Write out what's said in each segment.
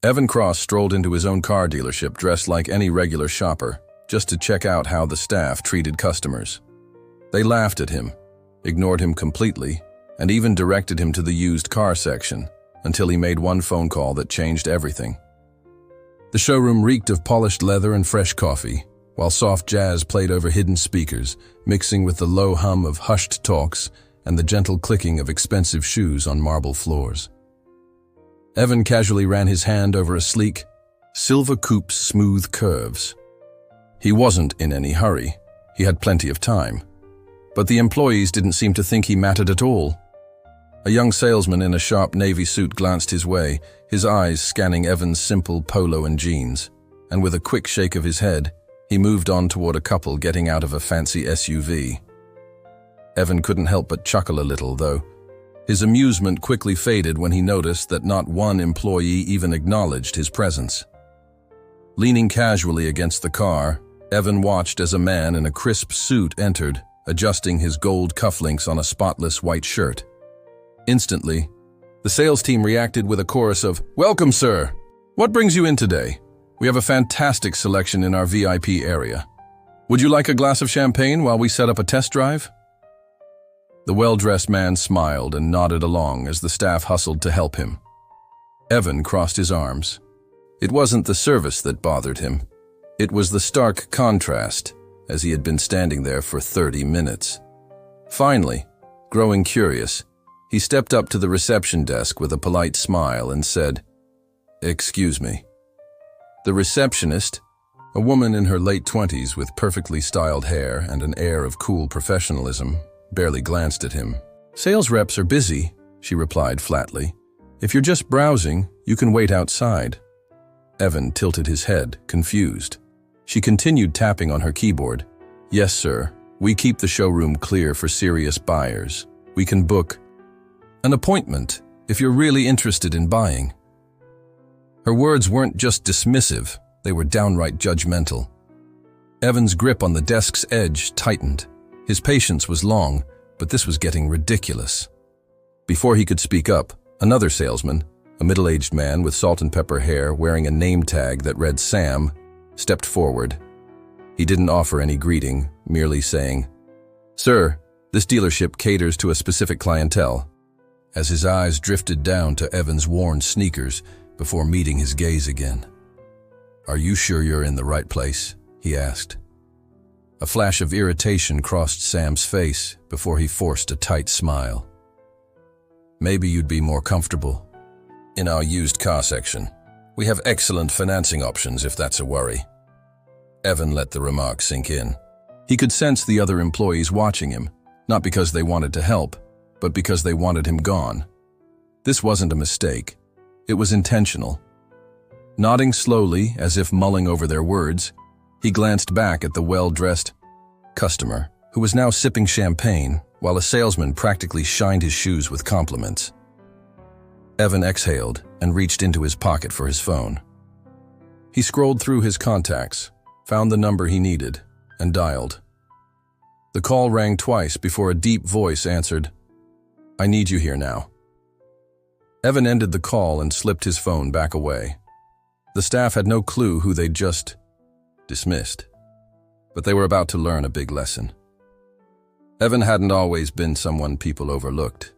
Evan Cross strolled into his own car dealership dressed like any regular shopper, just to check out how the staff treated customers. They laughed at him, ignored him completely, and even directed him to the used car section, until he made one phone call that changed everything. The showroom reeked of polished leather and fresh coffee, while soft jazz played over hidden speakers, mixing with the low hum of hushed talks and the gentle clicking of expensive shoes on marble floors. Evan casually ran his hand over a sleek, silver coupe's smooth curves. He wasn't in any hurry. He had plenty of time. But the employees didn't seem to think he mattered at all. A young salesman in a sharp navy suit glanced his way, his eyes scanning Evan's simple polo and jeans, and with a quick shake of his head, he moved on toward a couple getting out of a fancy SUV. Evan couldn't help but chuckle a little, though. His amusement quickly faded when he noticed that not one employee even acknowledged his presence. Leaning casually against the car, Evan watched as a man in a crisp suit entered, adjusting his gold cufflinks on a spotless white shirt. Instantly, the sales team reacted with a chorus of, "Welcome, sir! What brings you in today? We have a fantastic selection in our VIP area. Would you like a glass of champagne while we set up a test drive?" The well-dressed man smiled and nodded along as the staff hustled to help him. Evan crossed his arms. It wasn't the service that bothered him. It was the stark contrast, as he had been standing there for 30 minutes. Finally, growing curious, he stepped up to the reception desk with a polite smile and said, "Excuse me." The receptionist, a woman in her late 20s with perfectly styled hair and an air of cool professionalism, barely glanced at him. "Sales reps are busy," she replied flatly. "If you're just browsing, you can wait outside." Evan tilted his head, confused. She continued tapping on her keyboard. "Yes, sir. We keep the showroom clear for serious buyers. We can book an appointment if you're really interested in buying." Her words weren't just dismissive, they were downright judgmental. Evan's grip on the desk's edge tightened. His patience was long, but this was getting ridiculous. Before he could speak up, another salesman, a middle-aged man with salt and pepper hair wearing a name tag that read Sam, stepped forward. He didn't offer any greeting, merely saying, "Sir, this dealership caters to a specific clientele," as his eyes drifted down to Evan's worn sneakers before meeting his gaze again. "Are you sure you're in the right place?" he asked. A flash of irritation crossed Sam's face before he forced a tight smile. "Maybe you'd be more comfortable in our used car section. We have excellent financing options if that's a worry." Evan let the remark sink in. He could sense the other employees watching him, not because they wanted to help, but because they wanted him gone. This wasn't a mistake. It was intentional. Nodding slowly, as if mulling over their words, he glanced back at the well-dressed customer, who was now sipping champagne, while a salesman practically shined his shoes with compliments. Evan exhaled and reached into his pocket for his phone. He scrolled through his contacts, found the number he needed, and dialed. The call rang twice before a deep voice answered, "I need you here now." Evan ended the call and slipped his phone back away. The staff had no clue who they'd just dismissed, but they were about to learn a big lesson. Evan hadn't always been someone people overlooked.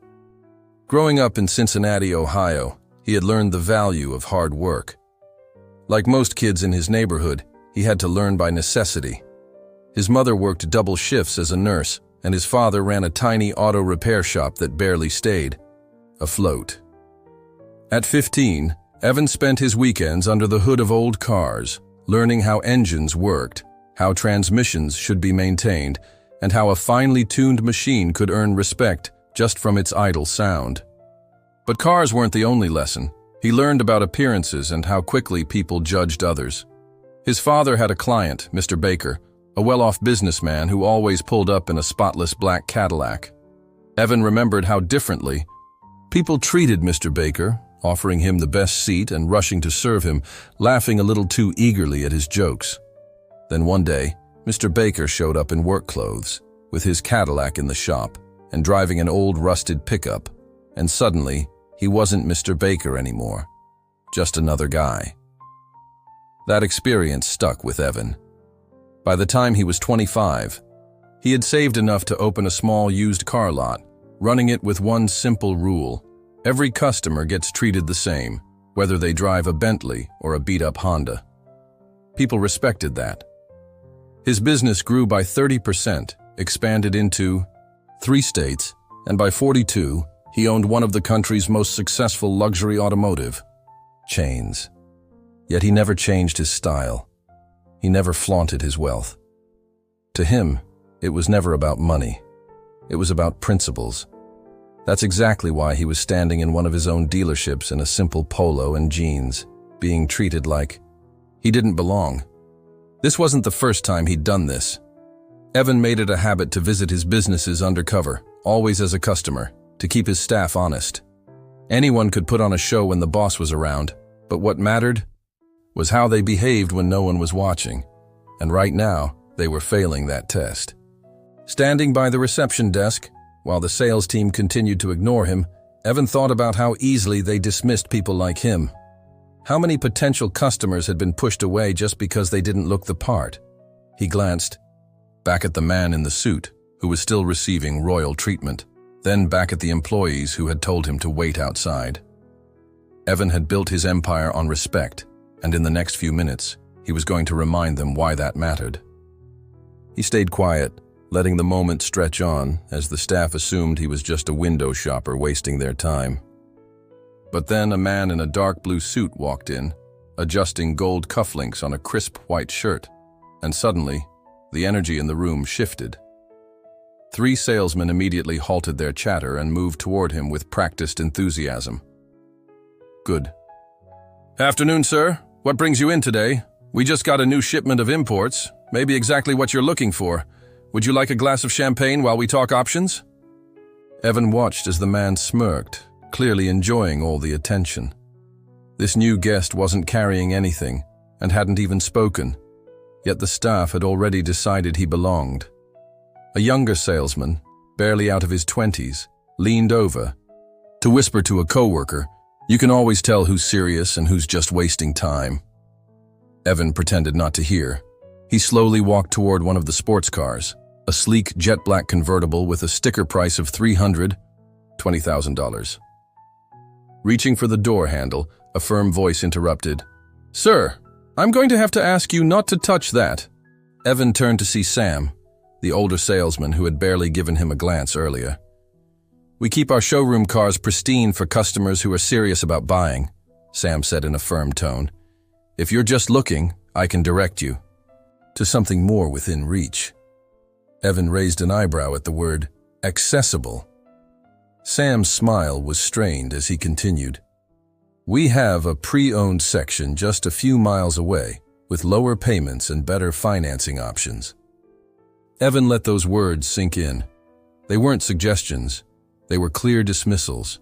Growing up in Cincinnati, Ohio, he had learned the value of hard work. Like most kids in his neighborhood, he had to learn by necessity. His mother worked double shifts as a nurse, and his father ran a tiny auto repair shop that barely stayed afloat. At 15, Evan spent his weekends under the hood of old cars, learning how engines worked, how transmissions should be maintained, and how a finely tuned machine could earn respect just from its idle sound. But cars weren't the only lesson. He learned about appearances and how quickly people judged others. His father had a client, Mr. Baker, a well-off businessman who always pulled up in a spotless black Cadillac. Evan remembered how differently people treated Mr. Baker, offering him the best seat and rushing to serve him, laughing a little too eagerly at his jokes. Then one day, Mr. Baker showed up in work clothes, with his Cadillac in the shop, and driving an old rusted pickup, and suddenly, he wasn't Mr. Baker anymore. just another guy. That experience stuck with Evan. By the time he was 25, he had saved enough to open a small used car lot, running it with one simple rule: every customer gets treated the same, whether they drive a Bentley or a beat-up Honda. People respected that. His business grew by 30%, expanded into 3 states, and by 42, he owned one of the country's most successful luxury automotive chains. Yet he never changed his style. He never flaunted his wealth. To him, it was never about money. It was about principles. That's exactly why he was standing in one of his own dealerships in a simple polo and jeans, being treated like he didn't belong. This wasn't the first time he'd done this. Evan made it a habit to visit his businesses undercover, always as a customer, to keep his staff honest. Anyone could put on a show when the boss was around, but what mattered was how they behaved when no one was watching. And right now, they were failing that test. Standing by the reception desk, while the sales team continued to ignore him, Evan thought about how easily they dismissed people like him. How many potential customers had been pushed away just because they didn't look the part? He glanced back at the man in the suit, who was still receiving royal treatment, then back at the employees who had told him to wait outside. Evan had built his empire on respect, and in the next few minutes, he was going to remind them why that mattered. He stayed quiet, letting the moment stretch on as the staff assumed he was just a window shopper wasting their time. But then a man in a dark blue suit walked in, adjusting gold cufflinks on a crisp white shirt, and suddenly, the energy in the room shifted. 3 salesmen immediately halted their chatter and moved toward him with practiced enthusiasm. "Good. Afternoon, sir. What brings you in today? We just got a new shipment of imports, maybe exactly what you're looking for. Would you like a glass of champagne while we talk options?" Evan watched as the man smirked, clearly enjoying all the attention. This new guest wasn't carrying anything and hadn't even spoken, yet the staff had already decided he belonged. A younger salesman, barely out of his 20s, leaned over to whisper to a coworker, "You can always tell who's serious and who's just wasting time." Evan pretended not to hear. He slowly walked toward one of the sports cars, a sleek jet-black convertible with a sticker price of $320,000. Reaching for the door handle, a firm voice interrupted, "Sir, I'm going to have to ask you not to touch that." Evan turned to see Sam, the older salesman who had barely given him a glance earlier. "We keep our showroom cars pristine for customers who are serious about buying," Sam said in a firm tone. "If you're just looking, I can direct you to something more within reach." Evan raised an eyebrow at the word accessible. Sam's smile was strained as he continued, "We have a pre-owned section just a few miles away, with lower payments and better financing options." Evan let those words sink in. They weren't suggestions. They were clear dismissals.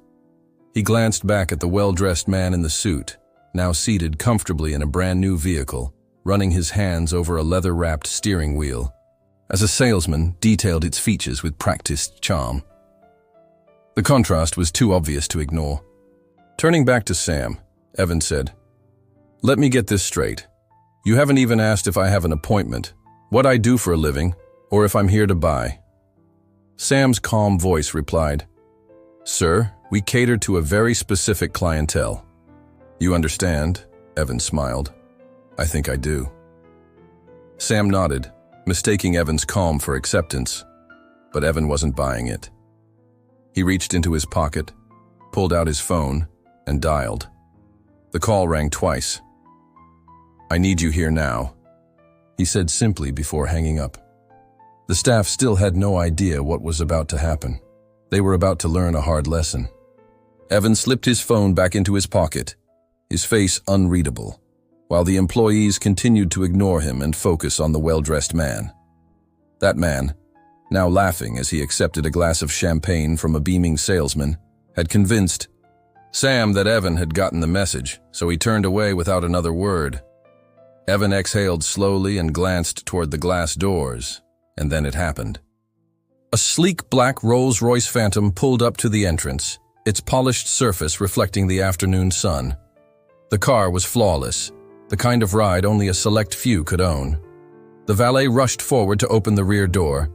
He glanced back at the well-dressed man in the suit, now seated comfortably in a brand-new vehicle, running his hands over a leather-wrapped steering wheel. As a salesman, detailed its features with practiced charm. The contrast was too obvious to ignore. Turning back to Sam, Evan said, "Let me get this straight. You haven't even asked if I have an appointment, what I do for a living, or if I'm here to buy." Sam's calm voice replied, "Sir, we cater to a very specific clientele." "You understand?" Evan smiled. "I think I do." Sam nodded, mistaking Evan's calm for acceptance, but Evan wasn't buying it. He reached into his pocket, pulled out his phone, and dialed. The call rang twice. "I need you here now," he said simply before hanging up. The staff still had no idea what was about to happen. They were about to learn a hard lesson. Evan slipped his phone back into his pocket, his face unreadable, while the employees continued to ignore him and focus on the well-dressed man. That man, now laughing as he accepted a glass of champagne from a beaming salesman, had convinced Sam that Evan had gotten the message, so he turned away without another word. Evan exhaled slowly and glanced toward the glass doors, and then it happened. A sleek black Rolls-Royce Phantom pulled up to the entrance, its polished surface reflecting the afternoon sun. The car was flawless, the kind of ride only a select few could own. The valet rushed forward to open the rear door,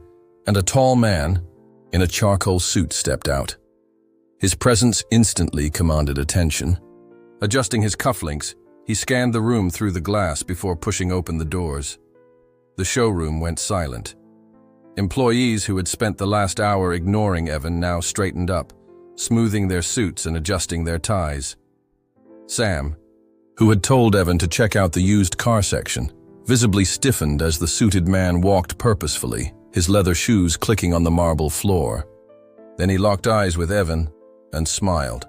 and a tall man in a charcoal suit stepped out. His presence instantly commanded attention. Adjusting his cufflinks, he scanned the room through the glass before pushing open the doors. The showroom went silent. Employees who had spent the last hour ignoring Evan now straightened up, smoothing their suits and adjusting their ties. Sam, who had told Evan to check out the used car section, visibly stiffened as the suited man walked purposefully, his leather shoes clicking on the marble floor. Then he locked eyes with Evan and smiled.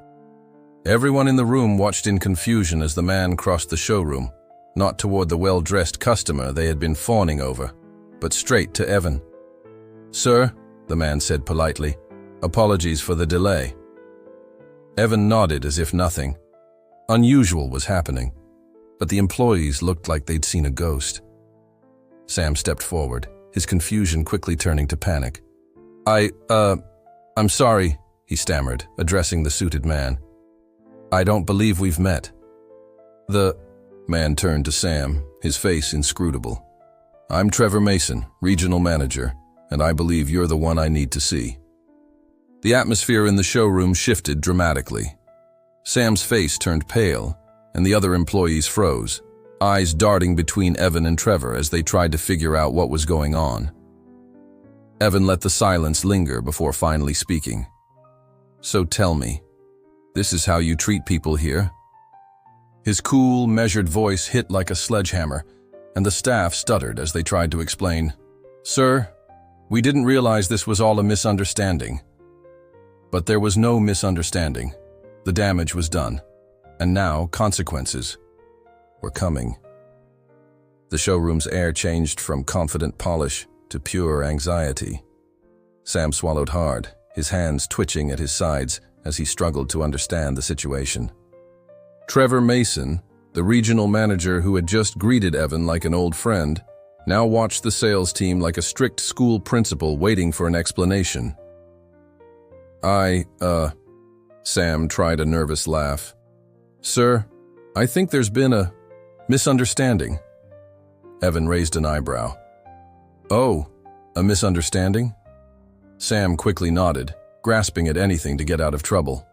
Everyone in the room watched in confusion as the man crossed the showroom, not toward the well-dressed customer they had been fawning over, but straight to Evan. "Sir," the man said politely, "apologies for the delay." Evan nodded as if nothing unusual was happening, but the employees looked like they'd seen a ghost. Sam stepped forward, his confusion quickly turning to panic. I'm sorry," he stammered, addressing the suited man. "I don't believe we've met." The man turned to Sam, his face inscrutable. "I'm Trevor Mason, regional manager, and I believe you're the one I need to see." The atmosphere in the showroom shifted dramatically. Sam's face turned pale, and the other employees froze, eyes darting between Evan and Trevor as they tried to figure out what was going on. Evan let the silence linger before finally speaking. "So tell me, this is how you treat people here?" His cool, measured voice hit like a sledgehammer, and the staff stuttered as they tried to explain. "Sir, we didn't realize this was all a misunderstanding." But there was no misunderstanding. The damage was done, and now consequences were coming. The showroom's air changed from confident polish to pure anxiety. Sam swallowed hard, his hands twitching at his sides as he struggled to understand the situation. Trevor Mason, the regional manager who had just greeted Evan like an old friend, now watched the sales team like a strict school principal waiting for an explanation. Sam tried a nervous laugh. "Sir, I think there's been a misunderstanding." Evan raised an eyebrow. "Oh, a misunderstanding?" Sam quickly nodded, grasping at anything to get out of trouble.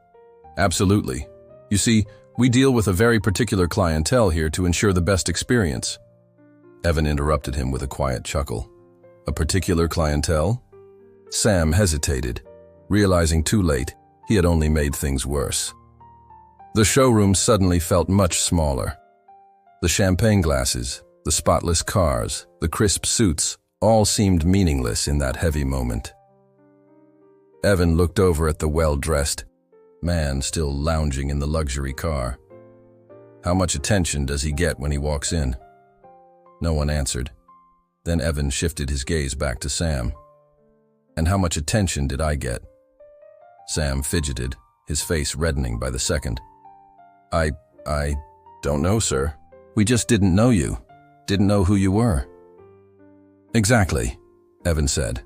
"Absolutely. You see, we deal with a very particular clientele here to ensure the best experience." Evan interrupted him with a quiet chuckle. "A particular clientele?" Sam hesitated, realizing too late he had only made things worse. The showroom suddenly felt much smaller. The champagne glasses, the spotless cars, the crisp suits, all seemed meaningless in that heavy moment. Evan looked over at the well-dressed man still lounging in the luxury car. How much attention does he get when he walks in? No one answered. Then Evan shifted his gaze back to Sam. "And how much attention did I get?" Sam fidgeted, his face reddening by the second. I don't know, sir. We just didn't know you. Didn't know who you were." "Exactly," Evan said,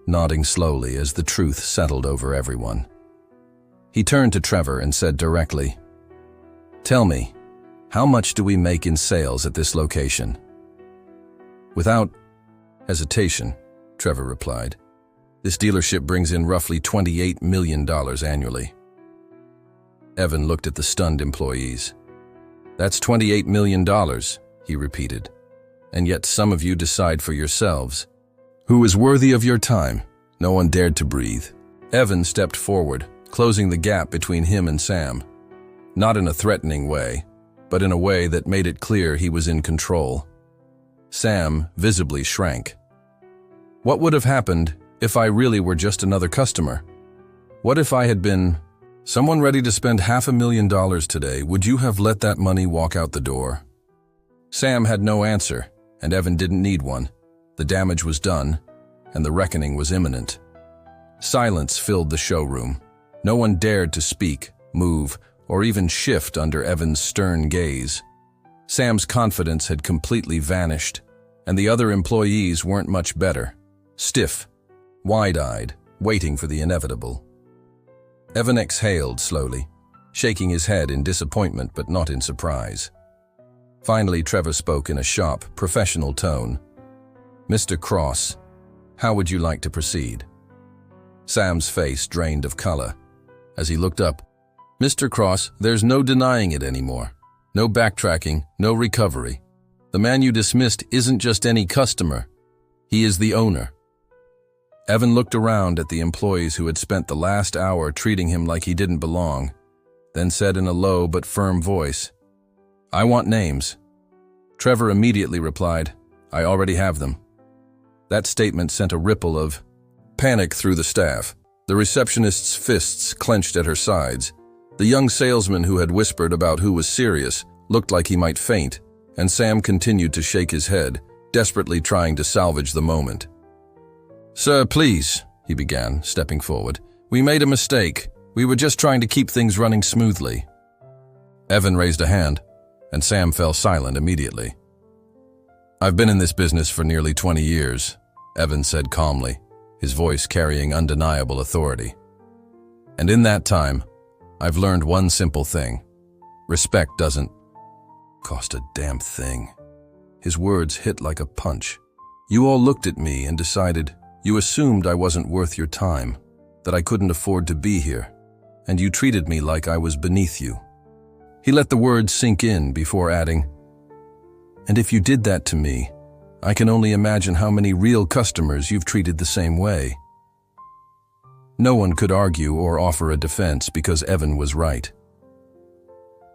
nodding slowly as the truth settled over everyone. He turned to Trevor and said directly, "Tell me, how much do we make in sales at this location?" Without hesitation, Trevor replied, "This dealership brings in roughly $28 million annually." Evan looked at the stunned employees. "That's $28 million, he repeated. "And yet some of you decide for yourselves. Who is worthy of your time?" No one dared to breathe. Evan stepped forward, closing the gap between him and Sam. Not in a threatening way, but in a way that made it clear he was in control. Sam visibly shrank. "What would have happened if I really were just another customer? What if I had been someone ready to spend $500,000 today? Would you have let that money walk out the door?" Sam had no answer, and Evan didn't need one. The damage was done, and the reckoning was imminent. Silence filled the showroom. No one dared to speak, move, or even shift under Evan's stern gaze. Sam's confidence had completely vanished, and the other employees weren't much better. Stiff, wide-eyed, waiting for the inevitable. Evan exhaled slowly, shaking his head in disappointment but not in surprise. Finally, Trevor spoke in a sharp, professional tone. "Mr. Cross, how would you like to proceed?" Sam's face drained of color. As he looked up, "Mr. Cross, there's no denying it anymore. No backtracking, no recovery. The man you dismissed isn't just any customer. He is the owner." Evan looked around at the employees who had spent the last hour treating him like he didn't belong, then said in a low but firm voice, "I want names." Trevor immediately replied, "I already have them." That statement sent a ripple of panic through the staff. The receptionist's fists clenched at her sides. The young salesman who had whispered about who was serious looked like he might faint, and Sam continued to shake his head, desperately trying to salvage the moment. "Sir, please," he began, stepping forward. "We made a mistake. We were just trying to keep things running smoothly." Evan raised a hand, and Sam fell silent immediately. "I've been in this business for nearly 20 years, Evan said calmly, his voice carrying undeniable authority. "And in that time, I've learned one simple thing. Respect doesn't cost a damn thing." His words hit like a punch. "You all looked at me and decided, you assumed I wasn't worth your time, that I couldn't afford to be here, and you treated me like I was beneath you." He let the words sink in before adding, "And if you did that to me, I can only imagine how many real customers you've treated the same way." No one could argue or offer a defense because Evan was right.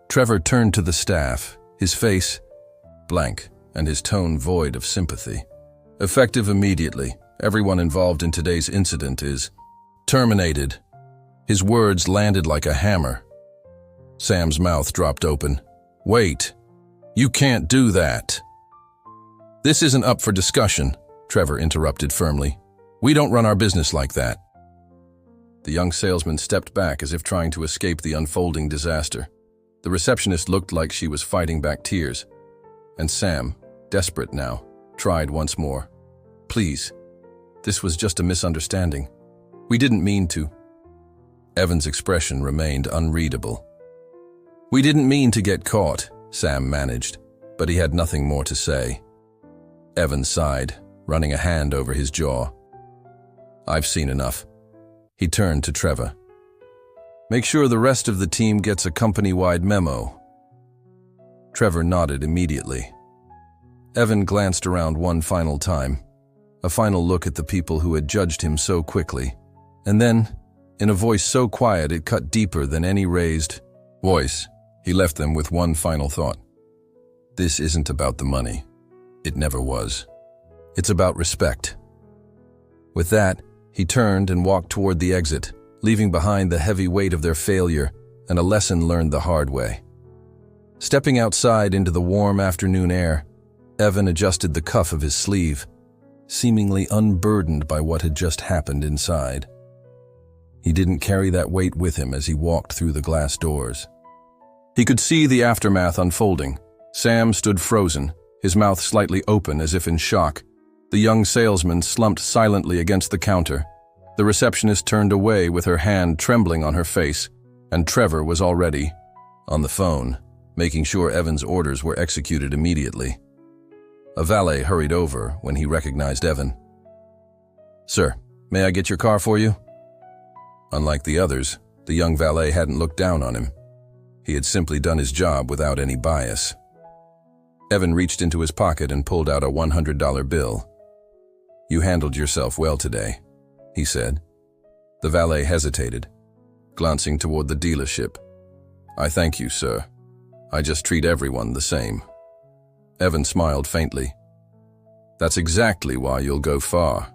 Trevor turned to the staff, his face blank and his tone void of sympathy. "Effective immediately, everyone involved in today's incident is terminated." His words landed like a hammer. Sam's mouth dropped open. "Wait, you can't do that." "This isn't up for discussion," Trevor interrupted firmly. "We don't run our business like that." The young salesman stepped back as if trying to escape the unfolding disaster. The receptionist looked like she was fighting back tears. And Sam, desperate now, tried once more. "Please, this was just a misunderstanding. We didn't mean to." Evan's expression remained unreadable. "We didn't mean to get caught," Sam managed, but he had nothing more to say. Evan sighed, running a hand over his jaw. "I've seen enough." He turned to Trevor. "Make sure the rest of the team gets a company-wide memo." Trevor nodded immediately. Evan glanced around one final time, a final look at the people who had judged him so quickly, and then, in a voice so quiet it cut deeper than any raised voice, he left them with one final thought. "This isn't about the money. It never was. It's about respect." With that, he turned and walked toward the exit, leaving behind the heavy weight of their failure and a lesson learned the hard way. Stepping outside into the warm afternoon air, Evan adjusted the cuff of his sleeve, seemingly unburdened by what had just happened inside. He didn't carry that weight with him as he walked through the glass doors. He could see the aftermath unfolding. Sam stood frozen, his mouth slightly open as if in shock. The young salesman slumped silently against the counter. The receptionist turned away with her hand trembling on her face, and Trevor was already on the phone, making sure Evan's orders were executed immediately. A valet hurried over when he recognized Evan. "Sir, may I get your car for you?" Unlike the others, the young valet hadn't looked down on him. He had simply done his job without any bias. Evan reached into his pocket and pulled out a $100 bill. "You handled yourself well today," he said. The valet hesitated, glancing toward the dealership. "I thank you, sir. I just treat everyone the same." Evan smiled faintly. "That's exactly why you'll go far."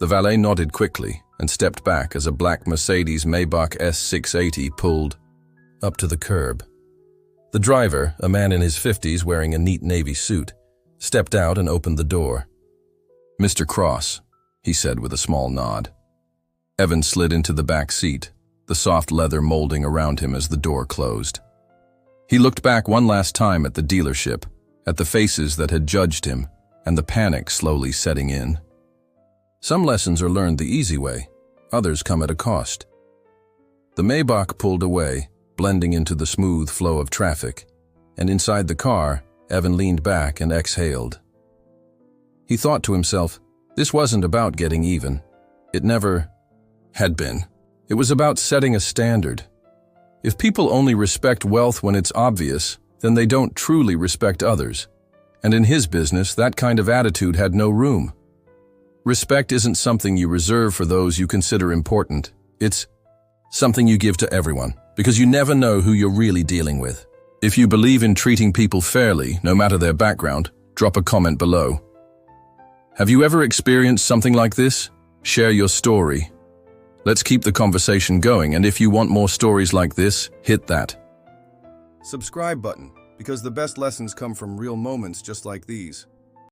The valet nodded quickly and stepped back as a black Mercedes Maybach S680 pulled up to the curb. The driver, a man in his 50s wearing a neat navy suit, stepped out and opened the door. "Mr. Cross," he said with a small nod. Evan slid into the back seat, the soft leather molding around him as the door closed. He looked back one last time at the dealership, at the faces that had judged him, and the panic slowly setting in. Some lessons are learned the easy way, others come at a cost. The Maybach pulled away, blending into the smooth flow of traffic, and inside the car, Evan leaned back and exhaled. He thought to himself, this wasn't about getting even. It never had been. It was about setting a standard. If people only respect wealth when it's obvious, then they don't truly respect others. And in his business, that kind of attitude had no room. Respect isn't something you reserve for those you consider important. It's something you give to everyone, because you never know who you're really dealing with. If you believe in treating people fairly, no matter their background, drop a comment below. Have you ever experienced something like this? Share your story. Let's keep the conversation going, and if you want more stories like this, hit that subscribe button, because the best lessons come from real moments just like these.